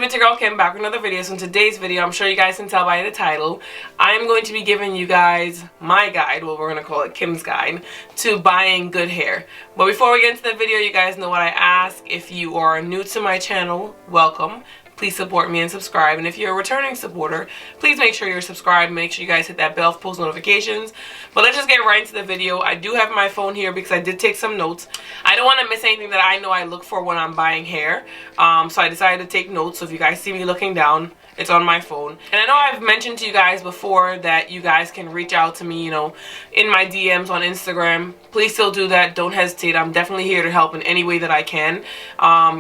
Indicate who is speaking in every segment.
Speaker 1: it's your girl Kim back with another video. So in today's video, I'm sure you guys can tell by the title, I'm going to be giving you guys my guide, well we're going to call it Kim's guide, to buying good hair. But before we get into the video, you guys know what I ask. If you are new to my channel, welcome. Please support me and subscribe. And if you're a returning supporter, please make sure you're subscribed. Make sure you guys hit that bell for post notifications. But let's just get right into the video. I do have my phone here because I did take some notes. I don't want to miss anything that I know I look for when I'm buying hair. So I decided to take notes. So if you guys see me looking down, it's on my phone. And I know I've mentioned to you guys before that you guys can reach out to me, you know, in my DMs on Instagram. Please still do that. Don't hesitate. I'm definitely here to help in any way that I can.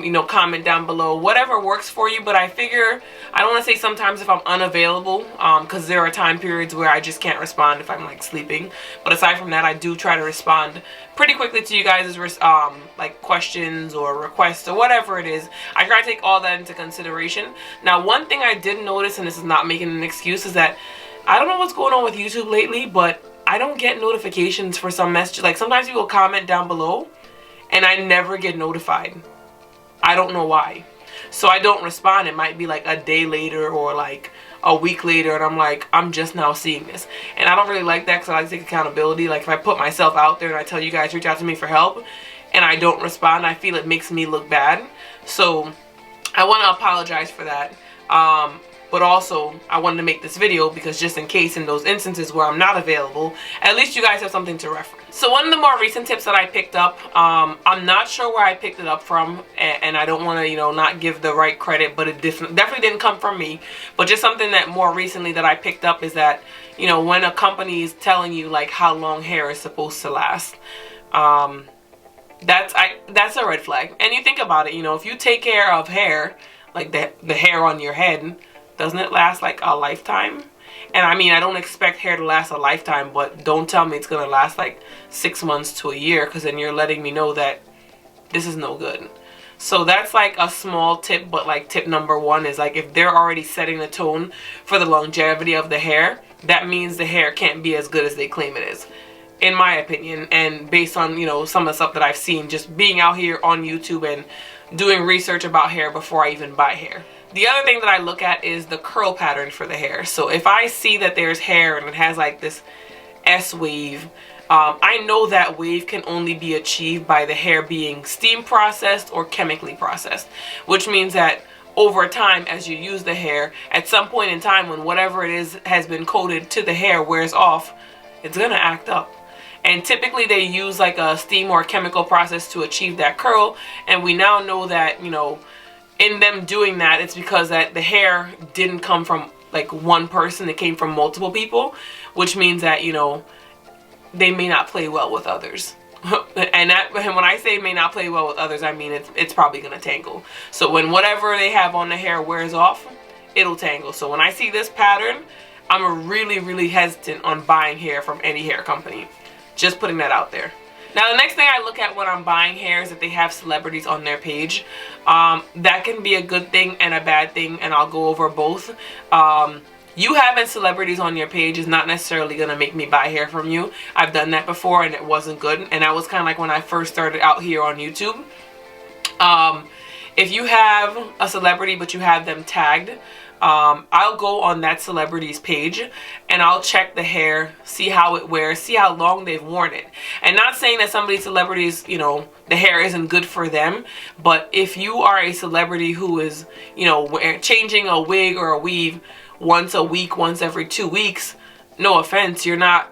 Speaker 1: You know, comment down below, whatever works for you. But I figure, I don't want to say sometimes if I'm unavailable, because there are time periods where I just can't respond if I'm like sleeping. But aside from that, I do try to respond pretty quickly to you guys' like questions or requests or whatever it is. I try to take all that into consideration. Now, one thing I did notice, and this is not making an excuse, is that I don't know what's going on with YouTube lately, but I don't get notifications for some messages. Like sometimes people comment down below and I never get notified. I don't know why. So I don't respond. It might be like a day later or like a week later, and I'm like, I'm just now seeing this. And I don't really like that because I like to take accountability. Like if I put myself out there and I tell you guys, reach out to me for help, and I don't respond, I feel it makes me look bad. So I want to apologize for that. But also I wanted to make this video because just in case in those instances where I'm not available, at least you guys have something to reference. So one of the more recent tips that I picked up, I'm not sure where I picked it up from, and I don't want to, you know, not give the right credit, but it definitely didn't come from me. But just something that more recently that I picked up is that, you know, when a company is telling you like how long hair is supposed to last, that's a red flag. And you think about it, you know, if you take care of hair, like the hair on your head, doesn't it last like a lifetime? And I mean, I don't expect hair to last a lifetime, but don't tell me it's gonna last like 6 months to a year, because then you're letting me know that this is no good. So that's like a small tip, but like tip number one is like if they're already setting the tone for the longevity of the hair, that means the hair can't be as good as they claim it is, in my opinion. And based on, you know, some of the stuff that I've seen just being out here on YouTube and doing research about hair before I even buy hair. The other thing that I look at is the curl pattern for the hair. So if I see that there's hair and it has like this S wave, I know that wave can only be achieved by the hair being steam processed or chemically processed, which means that over time, as you use the hair, at some point in time when whatever it is has been coated to the hair wears off, it's gonna act up. And typically they use like a steam or chemical process to achieve that curl. And we now know that, you know, in them doing that, it's because that the hair didn't come from like one person, it came from multiple people, which means that, you know, they may not play well with others. And when I say may not play well with others, I mean it's probably gonna tangle. So when whatever they have on the hair wears off, it'll tangle. So when I see this pattern, I'm really hesitant on buying hair from any hair company. Just putting that out there. Now, the next thing I look at when I'm buying hair is that they have celebrities on their page. That can be a good thing and a bad thing, and I'll go over both. You having celebrities on your page is not necessarily going to make me buy hair from you. I've done that before and it wasn't good. And that was kind of like when I first started out here on YouTube. If you have a celebrity but you have them tagged, I'll go on that celebrity's page and I'll check the hair, see how it wears, see how long they've worn it. And not saying that some of these celebrities, you know, the hair isn't good for them, but if you are a celebrity who is, you know, changing a wig or a weave once a week, once every 2 weeks, no offense, you're not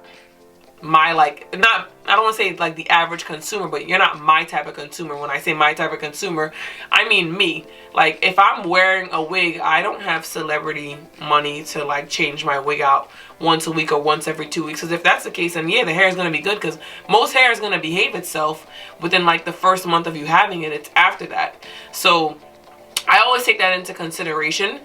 Speaker 1: my I don't want to say like the average consumer, but you're not my type of consumer. When I say my type of consumer, I mean me. Like if I'm wearing a wig, I don't have celebrity money to like change my wig out once a week or once every 2 weeks. Because if that's the case, then yeah, the hair is going to be good, because most hair is going to behave itself within like the first month of you having it. It's after that. So I always take that into consideration.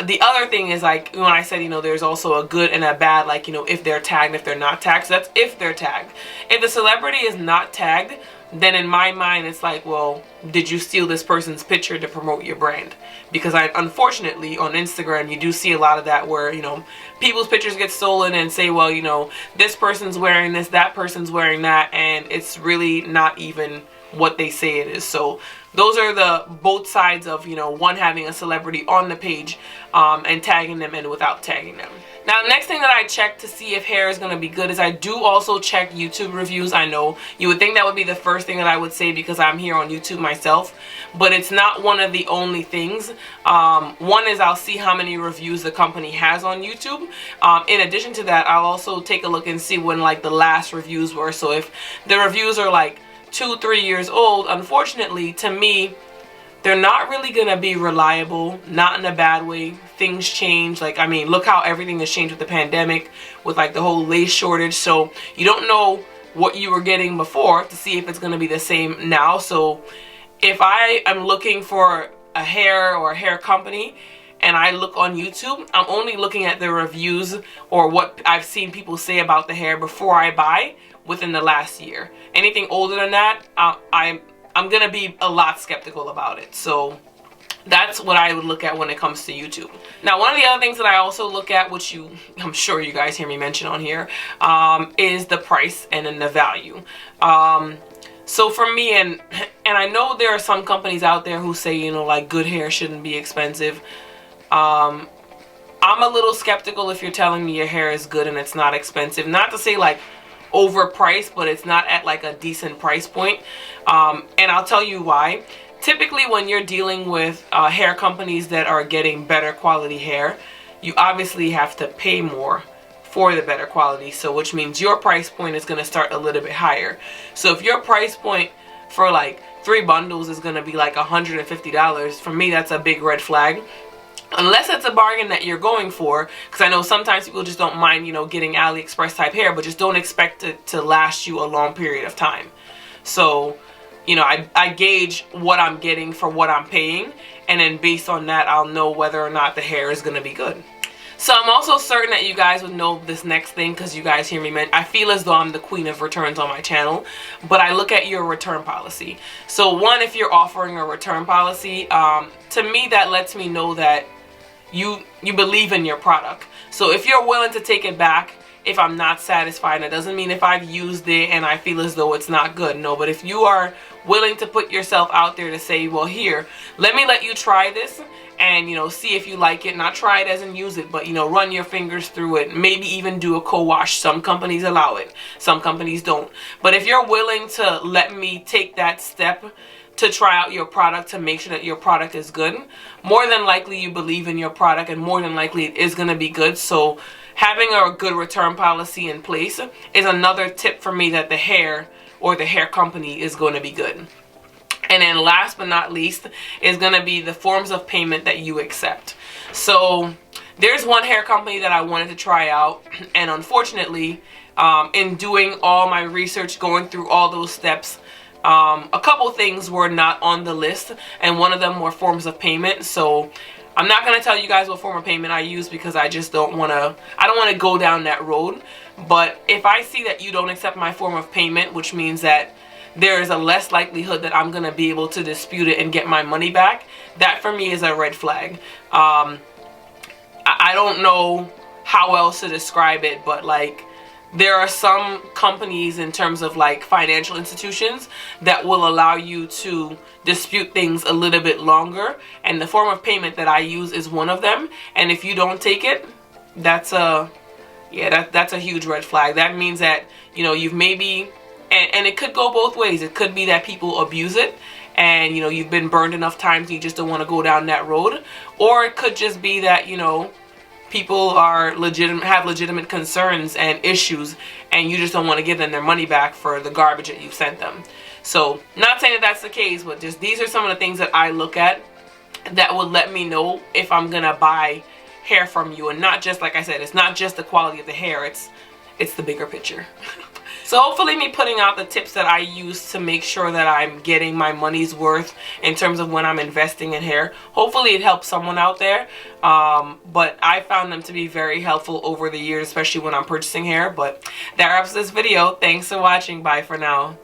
Speaker 1: The other thing is like when I said, you know, there's also a good and a bad, like, you know, if they're tagged, if they're not tagged. So that's if they're tagged. If the celebrity is not tagged, then in my mind it's like, well, did you steal this person's picture to promote your brand? Because unfortunately on Instagram you do see a lot of that where, you know, people's pictures get stolen and say, well, you know, this person's wearing this, that person's wearing that, and it's really not even what they say it is. So those are the both sides of, you know, one having a celebrity on the page and tagging them and without tagging them. Now, the next thing that I check to see if hair is going to be good is I do also check YouTube reviews. I know you would think that would be the first thing that I would say because I'm here on YouTube myself, but it's not one of the only things. One is I'll see how many reviews the company has on YouTube. In addition to that, I'll also take a look and see when like the last reviews were. So if the reviews are like 2-3 years old, unfortunately, to me, they're not really going to be reliable, not in a bad way. Things change. Like, I mean, look how everything has changed with the pandemic, with like the whole lace shortage. So you don't know what you were getting before to see if it's going to be the same now. So if I am looking for a hair or a hair company and I look on YouTube, I'm only looking at the reviews or what I've seen people say about the hair before I buy within the last year. Anything older than that, I'm gonna be a lot skeptical about it. So that's what I would look at when it comes to YouTube. Now, one of the other things that I also look at, which I'm sure you guys hear me mention on here, is the price and then the value. So for me, and I know there are some companies out there who say, you know, like good hair shouldn't be expensive. I'm a little skeptical if you're telling me your hair is good and it's not expensive. Not to say like overpriced, but it's not at like a decent price point. And I'll tell you why. Typically when you're dealing with hair companies that are getting better quality hair, you obviously have to pay more for the better quality, so which means your price point is going to start a little bit higher. So if your price point for like 3 bundles is going to be like $150, for me that's a big red flag. Unless it's a bargain that you're going for, because I know sometimes people just don't mind, you know, getting AliExpress type hair, but just don't expect it to last you a long period of time. So, you know, I gauge what I'm getting for what I'm paying, and then based on that, I'll know whether or not the hair is going to be good. So I'm also certain that you guys would know this next thing because you guys hear me mention. I feel as though I'm the queen of returns on my channel, but I look at your return policy. So one, if you're offering a return policy, to me that lets me know that you believe in your product. So if you're willing to take it back if I'm not satisfied, and it doesn't mean if I've used it and I feel as though it's not good, no, but if you are willing to put yourself out there to say, well, here, let you try this and, you know, see if you like it. Not try it as in use it, but, you know, run your fingers through it, maybe even do a co-wash. Some companies allow it, some companies don't. But if you're willing to let me take that step to try out your product to make sure that your product is good, more than likely you believe in your product and more than likely it is going to be good. So having a good return policy in place is another tip for me that the hair or the hair company is going to be good. And then last but not least is going to be the forms of payment that you accept. So there's one hair company that I wanted to try out, and unfortunately in doing all my research, going through all those steps, a couple things were not on the list, and one of them were forms of payment. So I'm not going to tell you guys what form of payment I use because I just don't want to go down that road. But if I see that you don't accept my form of payment, which means that there is a less likelihood that I'm going to be able to dispute it and get my money back, that for me is a red flag. I don't know how else to describe it, but like, there are some companies in terms of like financial institutions that will allow you to dispute things a little bit longer, and the form of payment that I use is one of them. And if you don't take it, that's a huge red flag. That means that, you know, you've maybe, and it could go both ways. It could be that people abuse it and, you know, you've been burned enough times and you just don't want to go down that road. Or it could just be that, you know, people are have legitimate concerns and issues, and you just don't want to give them their money back for the garbage that you've sent them. So not saying that that's the case, but just these are some of the things that I look at that would let me know if I'm gonna buy hair from you. And not just, like I said, it's not just the quality of the hair, it's the bigger picture. So hopefully me putting out the tips that I use to make sure that I'm getting my money's worth in terms of when I'm investing in hair, hopefully it helps someone out there. But I found them to be very helpful over the years, especially when I'm purchasing hair. But that wraps this video. Thanks for watching. Bye for now.